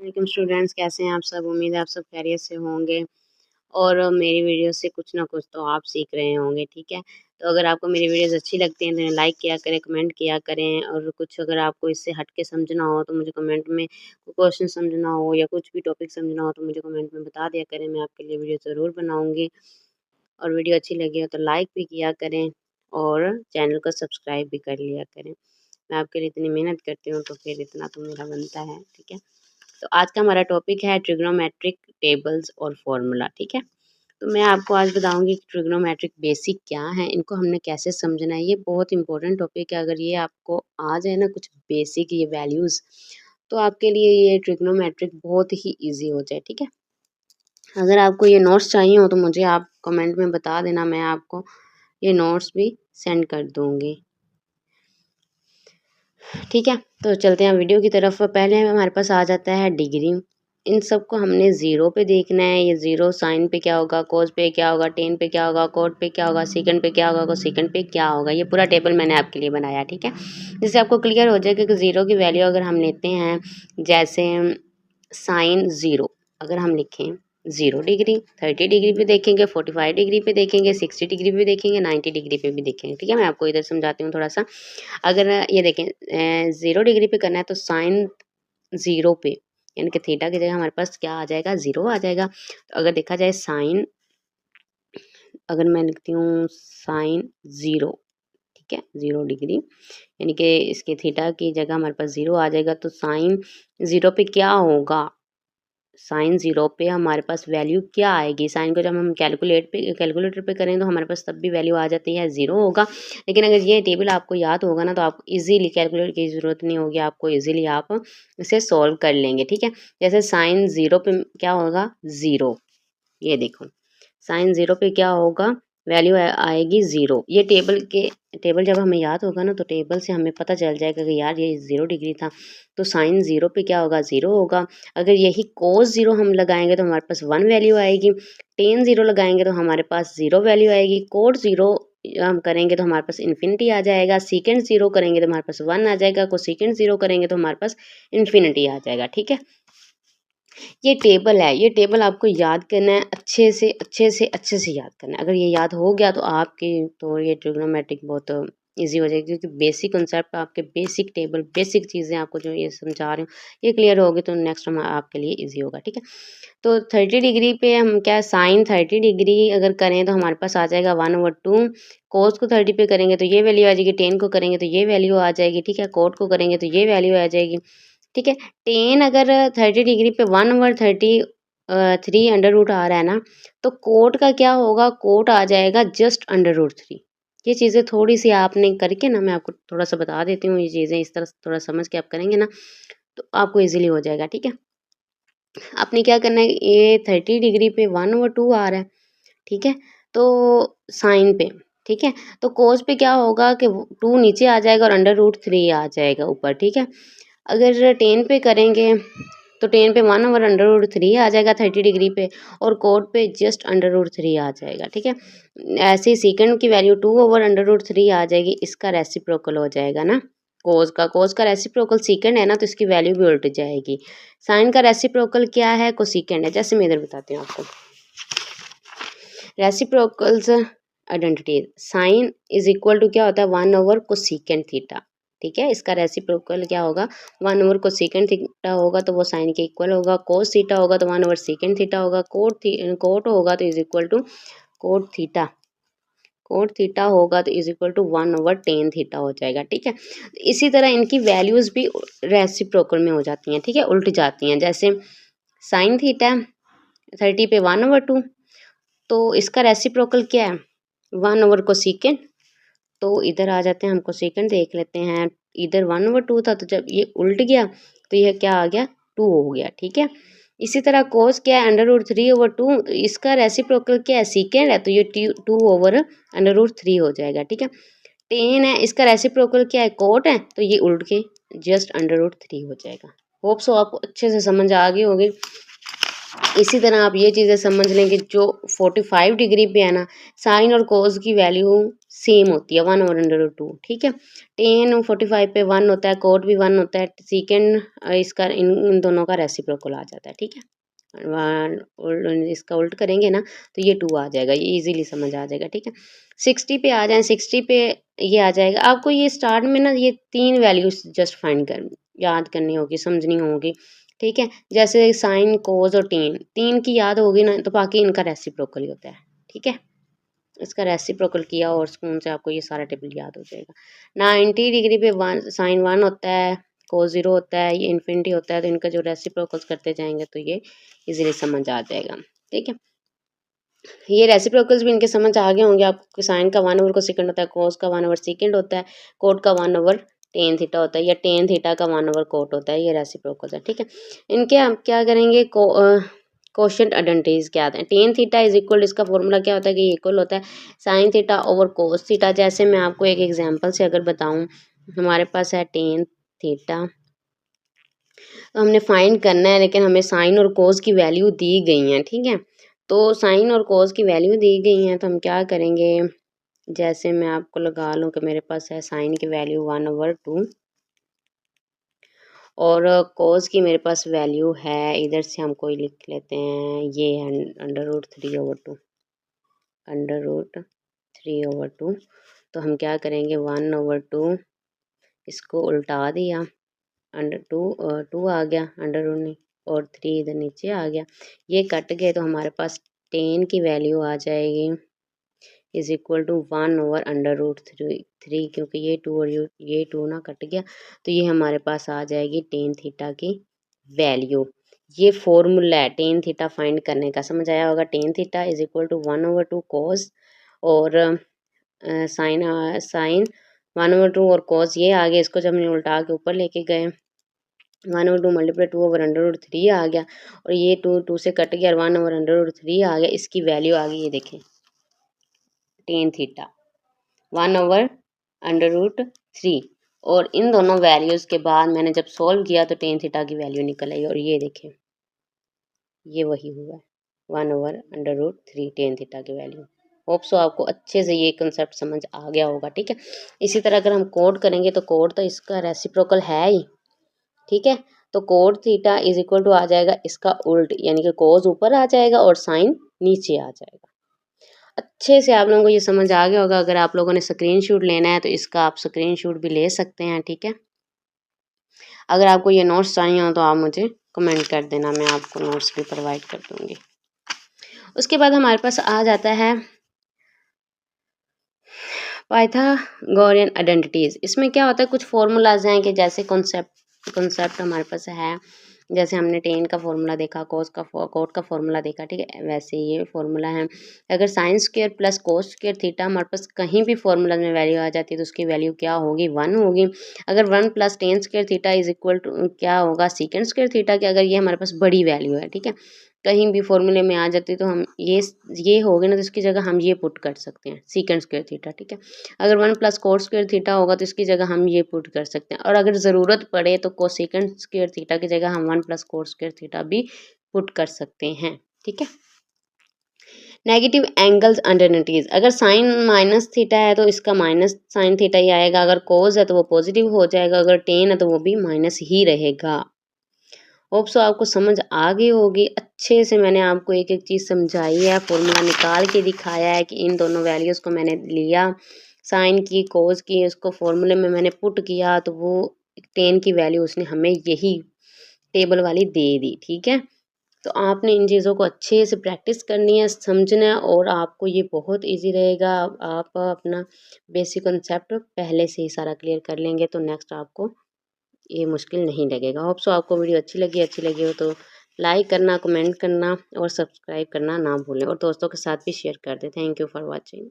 वालेकुम स्टूडेंट्स, कैसे हैं आप सब। उम्मीद है आप सब खैरियत से होंगे और मेरी वीडियो से कुछ ना कुछ तो आप सीख रहे होंगे। ठीक है, तो अगर आपको मेरी वीडियोस अच्छी लगती हैं तो लाइक किया करें, कमेंट किया करें, और कुछ अगर आपको इससे हट के समझना हो तो मुझे कमेंट में, क्वेश्चन समझना हो या कुछ भी टॉपिक समझना हो तो मुझे कमेंट में बता दिया करें। मैं आपके लिए वीडियो ज़रूर बनाऊँगी। और वीडियो अच्छी लगी हो तो लाइक भी किया करें और चैनल को सब्सक्राइब भी कर लिया करें। मैं आपके लिए इतनी मेहनत करती हूँ तो फिर इतना तो मेरा बनता है। ठीक है, तो आज का हमारा टॉपिक है ट्रिग्नोमेट्रिक टेबल्स और फॉर्मूला। ठीक है, तो मैं आपको आज बताऊंगी कि ट्रिग्नोमेट्रिक बेसिक क्या है, इनको हमने कैसे समझना है। ये बहुत इंपॉर्टेंट टॉपिक है। अगर ये आपको आ जाए ना कुछ बेसिक ये वैल्यूज़, तो आपके लिए ये ट्रिग्नोमेट्रिक बहुत ही ईजी हो जाए। ठीक है, अगर आपको ये नोट्स चाहिए हो तो मुझे आप कमेंट में बता देना, मैं आपको ये नोट्स भी सेंड कर दूँगी। ठीक है, तो चलते हैं वीडियो की तरफ। पहले हमारे पास आ जाता है डिग्री। इन सबको हमने ज़ीरो पे देखना है। ये ज़ीरो साइन पे क्या होगा, कोस पे क्या होगा, टेन पे क्या होगा, कोट पे क्या होगा, सेकंड पे क्या होगा, कोसेकंड पे क्या होगा। ये पूरा टेबल मैंने आपके लिए बनाया। ठीक है, जिससे आपको क्लियर हो जाएगा कि ज़ीरो की वैल्यू अगर हम लेते हैं, जैसे साइन ज़ीरो अगर हम लिखें 0 डिग्री, 30 डिग्री पे देखेंगे, 45 डिग्री पे देखेंगे, 60 डिग्री पे देखेंगे, 90 डिग्री पे भी देखेंगे। ठीक है, मैं आपको इधर समझाती हूँ थोड़ा सा। अगर ये देखें 0 डिग्री पे करना है तो साइन ज़ीरो पे, यानी कि थीटा की जगह हमारे पास क्या आ जाएगा, ज़ीरो आ जाएगा। तो अगर देखा जाए साइन, अगर मैं लिखती हूँ साइन ज़ीरो, ठीक है, 0 डिग्री, यानी कि इसके थीटा की जगह हमारे पास ज़ीरो आ जाएगा। तो साइन ज़ीरो पे क्या होगा, साइन ज़ीरो पे हमारे पास वैल्यू क्या आएगी। साइन को जब हम कैलकुलेटर पे करें तो हमारे पास तब भी वैल्यू आ जाती है, ज़ीरो होगा। लेकिन अगर ये टेबल आपको याद होगा ना तो आपको इजीली कैलकुलेटर की ज़रूरत नहीं होगी, आपको इजीली आप इसे सॉल्व कर लेंगे। ठीक है, जैसे साइन ज़ीरो पे क्या होगा, ज़ीरो। ये देखो साइन ज़ीरो पे क्या होगा, वैल्यू आएगी ज़ीरो। ये टेबल जब हमें याद होगा ना तो टेबल से हमें पता चल जाएगा कि यार ये 0 डिग्री था, तो साइन ज़ीरो पे क्या होगा, ज़ीरो होगा। अगर यही कोस ज़ीरो हम लगाएंगे तो हमारे पास 1 वैल्यू आएगी। टेन ज़ीरो लगाएंगे तो हमारे पास 0 वैल्यू आएगी। कोट ज़ीरो हम करेंगे तो हमारे पास इन्फिनिटी आ जाएगा। सेकेंड ज़ीरो करेंगे तो हमारे पास 1 आ जाएगा। कोसेकेंड ज़ीरो करेंगे तो हमारे पास इन्फिनिटी आ जाएगा। ठीक है, ये टेबल है, ये टेबल आपको याद करना है, अच्छे से याद करना है। अगर ये याद हो गया तो आपकी तो ये ट्रिग्नोमेट्रिक बहुत इजी हो जाएगी, क्योंकि बेसिक कॉन्सेप्ट आपके, बेसिक टेबल, बेसिक चीज़ें आपको जो ये समझा रही हूँ ये क्लियर होगी तो नेक्स्ट हम आपके लिए इजी होगा। ठीक है, तो 30 डिग्री पे हम क्या, साइन 30 डिग्री अगर करें तो हमारे पास आ जाएगा 1/2। कोस को 30 पे करेंगे तो ये वैल्यू आ जाएगी, टेन को करेंगे तो ये वैल्यू आ जाएगी। ठीक है, कोट को करेंगे तो ये वैल्यू आ जाएगी। ठीक है, टेन अगर 30 डिग्री पे 1/33 आ रहा है ना, तो कोट का क्या होगा, कोट आ जाएगा जस्ट √3। ये चीज़ें थोड़ी सी आपने करके ना, मैं आपको थोड़ा सा बता देती हूँ, ये चीज़ें इस तरह थोड़ा समझ के आप करेंगे ना तो आपको इजीली हो जाएगा। ठीक है, आपने क्या करना है, ये 30 डिग्री पे 1/2 आ रहा है। ठीक है, तो साइन पे, ठीक है, तो कोस पे क्या होगा कि 2 नीचे आ जाएगा और √3 आ जाएगा ऊपर। ठीक है, अगर टेन पे करेंगे तो टेन पे 1/√3 आ जाएगा 30 डिग्री पे, और कोट पे जस्ट √3 आ जाएगा। ठीक है, ऐसे ही सेकंड की वैल्यू 2/√3 आ जाएगी। इसका रेसिप्रोकल हो जाएगा ना, कोस का रेसिप्रोकल सेकंड है ना, तो इसकी वैल्यू भी उल्ट जाएगी। साइन का रेसिप्रोकल क्या है, कोसेकंड है। जैसे मैं इधर बताती हूँ आपको reciprocals identity, sine is equal to क्या होता है, 1/कोसेकंड थीटा। ठीक है, इसका रेसिप्रोकल क्या होगा, 1/कोसेकंड थीटा होगा तो वो साइन के इक्वल होगा। कोस थीटा होगा तो 1/सेकंड थीटा होगा। कोट होगा तो is equal to cot theta, cot theta होगा तो is equal to 1/tan theta हो जाएगा। ठीक है, इसी तरह इनकी वैल्यूज भी रेसिप्रोकल में हो जाती हैं। ठीक है, उल्ट जाती हैं। जैसे साइन थीटा 30 पे 1/2, तो इसका रेसिप्रोकल क्या है, 1/कोसेकंड। तो इधर आ जाते हैं, हम कोसेकंड देख लेते हैं। इधर 1/2 था, तो जब ये उल्ट गया तो यह क्या आ गया, 2 हो गया। ठीक है, इसी तरह कोस क्या है, √3/2, तो इसका रेसिप्रोकल क्या है, सेकंड है, तो ये 2/√3 हो जाएगा। ठीक है, टेन है, इसका रेसिप्रोकल क्या है, कोट है, तो ये उल्ट के जस्ट √3 हो जाएगा। होप सो आपको अच्छे से समझ आ गई होगी। इसी तरह आप ये चीज़ें समझ लें कि जो 45 डिग्री पे है ना, साइन और कोस की वैल्यू सेम होती है 1/√2, ठीक है। टेन 45 पे 1 होता है, कोट भी 1 होता है, सीकेंड इसका इन दोनों का रेसिप्रोकल आ जाता है, ठीक है। इसका उल्ट करेंगे ना तो ये 2 आ जाएगा, ये इजीली समझ आ जाएगा, ठीक है। 60 पे आ जाए, 60 पे ये आ जाएगा। आपको ये स्टार्ट में ना ये 3 वैल्यूज जस्ट फाइंड कर याद करनी होगी, समझनी होगी, ठीक है। जैसे साइन, कोस और टेन की याद होगी ना तो बाकी इनका रेसिप्रोकल ही होता है, ठीक है। इसका रेसिप्रोकल किया और स्पून से आपको ये सारा टेबल याद हो जाएगा। 90 डिग्री पे साइन 1 होता है, कोस 0 होता है, ये इन्फिनिटी होता है, तो इनका जो रेसिप्रोकल्स करते जाएंगे तो ये इजीली समझ आ जाएगा, ठीक है। ये रेसिप्रोकल्स भी इनके समझ आ गए होंगे आपको। साइन का 1/cos होता है, कोस का 1/sec होता है, कोट का 1/tan थीटा होता है, या टेन थीटा का 1/cot होता है। ये रेसिप्रोकल्स है, ठीक है। इनके हम क्या करेंगे, कोशेंट आइडेंटिटीज क्या आते हैं। टेन थीटा इज इक्वल, इसका फॉर्मूला क्या होता है कि इक्वल होता है sine theta over cos theta. जैसे मैं आपको एक एग्जांपल से अगर बताऊं, हमारे पास है टेन थीटा, तो हमने फाइंड करना है, लेकिन हमें साइन और कोस की वैल्यू दी गई है, ठीक है। तो साइन और कोस की वैल्यू दी गई है तो हम क्या करेंगे, जैसे मैं आपको लगा लूँ कि मेरे पास है साइन की वैल्यू 1/2 और कोस की मेरे पास वैल्यू है, इधर से हम कोई लिख लेते हैं, ये √3/2, √3/2। तो हम क्या करेंगे, 1/2 इसको उल्टा दिया, टू आ गया, अंडर रूट नहीं, और 3 इधर नीचे आ गया। ये कट गए तो हमारे पास टेन की वैल्यू आ जाएगी इज इक्वल टू 1/√3, क्योंकि ये 2 और ये 2 ना कट गया, तो ये हमारे पास आ जाएगी टेन थीटा की वैल्यू। ये फॉर्मूला है टेन थीटा फाइंड करने का, समझ आया होगा। Tan theta is equal to 1/2 cos और साइन साइन 1/2 और कोस ये आ गया। इसको जब हमने उल्टा के ऊपर लेके गए, 1/2 मल्टीप्लाई 2/√3 आ गया, और ये 2 से कट गया और 1/√3 आ गया। इसकी वैल्यू आ गई, ये देखें टेन थीटा 1/√3। और इन दोनों वैल्यूज के बाद मैंने जब सॉल्व किया तो टेन थीटा की वैल्यू निकल आई, और ये देखें ये वही हुआ है 1/√3 टेन थीटा की वैल्यू। होप सो आपको अच्छे से ये कंसेप्ट समझ आ गया होगा, ठीक है। इसी तरह अगर हम कोड करेंगे तो कोड तो इसका रेसिप्रोकल है ही, ठीक है। तो cot theta is equal to आ जाएगा इसका उल्ट, यानी कि कोस ऊपर आ जाएगा और साइन नीचे आ जाएगा। अच्छे से आप लोगों को ये समझ आ गया होगा। अगर आप लोगों ने स्क्रीनशॉट लेना है तो इसका आप स्क्रीनशॉट भी ले सकते हैं, ठीक है। अगर आपको ये नोट्स चाहिए हो तो आप मुझे कमेंट कर देना, मैं आपको नोट्स भी प्रोवाइड कर दूंगी। उसके बाद हमारे पास आ जाता है पाइथागोरियन आइडेंटिटीज। इसमें क्या होता है, कुछ फॉर्मूलाज हैं कि जैसे कॉन्सेप्ट हमारे पास है, जैसे हमने टेन का फॉर्मूला देखा, कोट का फॉर्मूला देखा, ठीक है। वैसे ये फॉर्मूला है, अगर sine square plus cos square theta हमारे पास कहीं भी फॉर्मूला में वैल्यू आ जाती है तो उसकी वैल्यू क्या होगी, 1 होगी। अगर 1 plus tan square theta is equal to क्या होगा, सेकेंड स्क्वायर थीटा की, अगर ये हमारे पास बड़ी वैल्यू है, ठीक है, कहीं भी फॉर्मूले में आ जाती है तो हम ये हो गए ना, तो इसकी जगह हम ये पुट कर सकते हैं सेकेंड स्क्वायर थीटा, ठीक है। अगर 1 प्लस कोट स्क्वायर थीटा होगा तो इसकी जगह हम ये पुट कर सकते हैं, और अगर ज़रूरत पड़े तो कोसेकेंड स्क्वायर थीटा की जगह हम 1 प्लस कोट स्क्वायर थीटा भी पुट कर सकते हैं, ठीक है। नेगेटिव एंगल्स आइडेंटिटीज, अगर साइन माइनस थीटा है तो इसका माइनस साइन थीटा ही आएगा, अगर कोस है तो वो पॉजिटिव हो जाएगा, अगर टेन है तो वो भी माइनस ही रहेगा। होप सो आपको समझ आ गई होगी। अच्छे से मैंने आपको एक एक चीज़ समझाई है, फॉर्मूला निकाल के दिखाया है कि इन दोनों वैल्यूज़ को मैंने लिया, साइन की कोस की, उसको फॉर्मूले में मैंने पुट किया तो वो टेन की वैल्यू उसने हमें यही टेबल वाली दे दी, ठीक है। तो आपने इन चीज़ों को अच्छे से प्रैक्टिस करनी है, समझना है, और आपको ये बहुत इजी रहेगा। आप अपना बेसिक कंसेप्ट पहले से ही सारा क्लियर कर लेंगे तो नेक्स्ट आपको ये मुश्किल नहीं लगेगा। होप सो आपको वीडियो अच्छी लगी हो तो लाइक करना, कमेंट करना और सब्सक्राइब करना ना भूलें, और दोस्तों के साथ भी शेयर कर दें। Thank you for watching.